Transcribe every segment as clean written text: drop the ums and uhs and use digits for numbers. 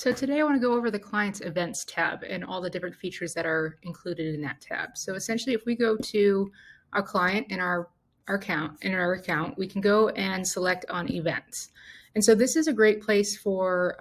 So today I want to go over the client's events tab and all the different features that are included in that tab. So essentially, if we go to our client in our account, we can go and select on events. And so this is a great place for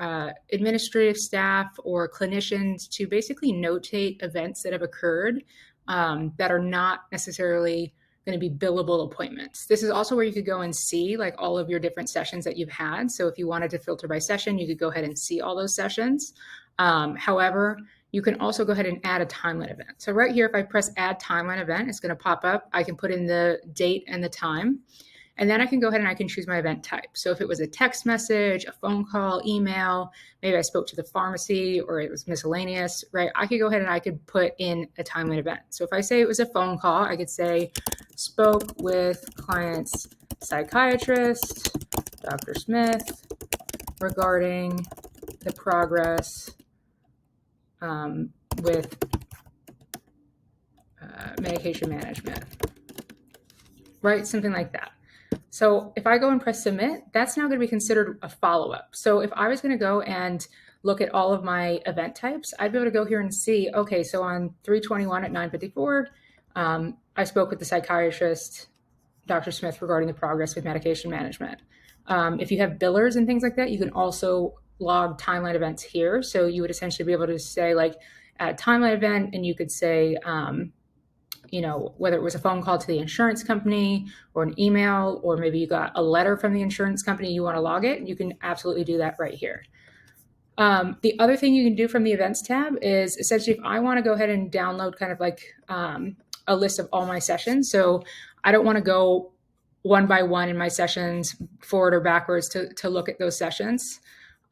administrative staff or clinicians to basically notate events that have occurred that are not necessarily going to be billable appointments. This is also where you could go and see like all of your different sessions that you've had. So if you wanted to filter by session, you could go ahead and see all those sessions. However, you can also go ahead and add a timeline event. So right here, if I press add timeline event, it's going to pop up. I can put in the date and the time. And then I can go ahead and I can choose my event type. So if it was a text message, a phone call, email, maybe I spoke to the pharmacy or it was miscellaneous, right? I could go ahead and I could put in a timeline event. So if I say it was a phone call, I could say spoke with client's psychiatrist, Dr. Smith, regarding the progress with medication management, right? Something like that. So if I go and press submit, that's now going to be considered a follow-up. So if I was going to go and look at all of my event types, I'd be able to go here and see, okay, so on 3/21 at 9:54, I spoke with the psychiatrist, Dr. Smith, regarding the progress with medication management. If you have billers and things like that, you can also log timeline events here. So you would essentially be able to say like add timeline event, and you could say, whether it was a phone call to the insurance company or an email, or maybe you got a letter from the insurance company, you want to log it, you can absolutely do that right here. The other thing you can do from the events tab is essentially if I want to go ahead and download kind of like a list of all my sessions. So I don't want to go one by one in my sessions forward or backwards to look at those sessions.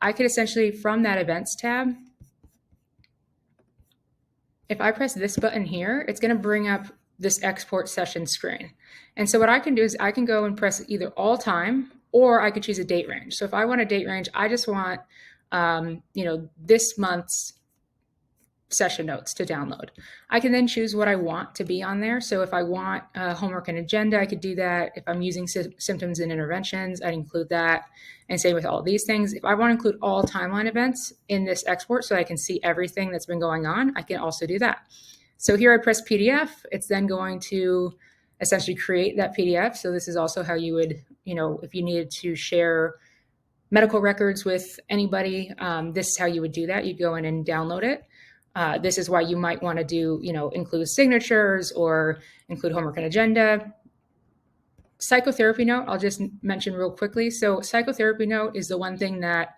I could essentially, from that events tab, if I press this button here, it's going to bring up this export session screen. And so what I can do is I can go and press either all time, or I could choose a date range. So if I want a date range, I just want, this month's session notes to download. I can then choose what I want to be on there. So if I want homework and agenda, I could do that. If I'm using symptoms and interventions, I'd include that. And same with all of these things. If I want to include all timeline events in this export so I can see everything that's been going on, I can also do that. So here I press PDF. It's then going to essentially create that PDF. So this is also how you would, if you needed to share medical records with anybody, this is how you would do that. You'd go in and download it. This is why you might want to do, include signatures or include homework and agenda. Psychotherapy note, I'll just mention real quickly. So psychotherapy note is the one thing that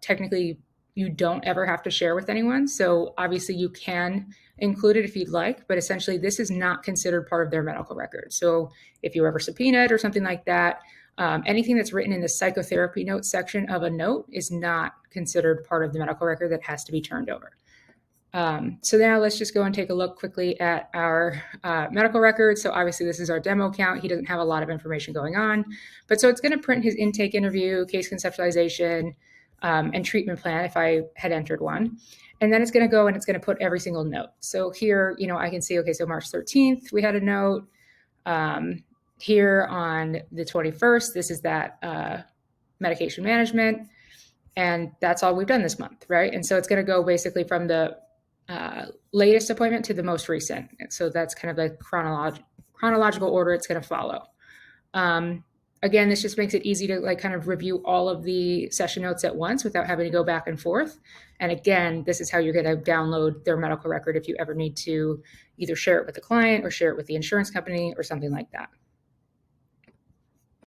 technically you don't ever have to share with anyone. So obviously you can include it if you'd like, but essentially this is not considered part of their medical record. So if you're ever subpoenaed or something like that, anything that's written in the psychotherapy note section of a note is not considered part of the medical record that has to be turned over. So now let's just go and take a look quickly at our medical records. So obviously this is our demo account. He doesn't have a lot of information going on, but so it's going to print his intake interview, case conceptualization, and treatment plan if I had entered one. And then it's going to go and it's going to put every single note. So here, I can see, okay, so March 13th, we had a note. Here on the 21st, this is that medication management. And that's all we've done this month, right? And so it's going to go basically from the latest appointment to the most recent. So that's kind of the chronological order it's going to follow. Again, this just makes it easy to kind of review all of the session notes at once without having to go back and forth. And again, this is how you're going to download their medical record if you ever need to either share it with the client or share it with the insurance company or something like that.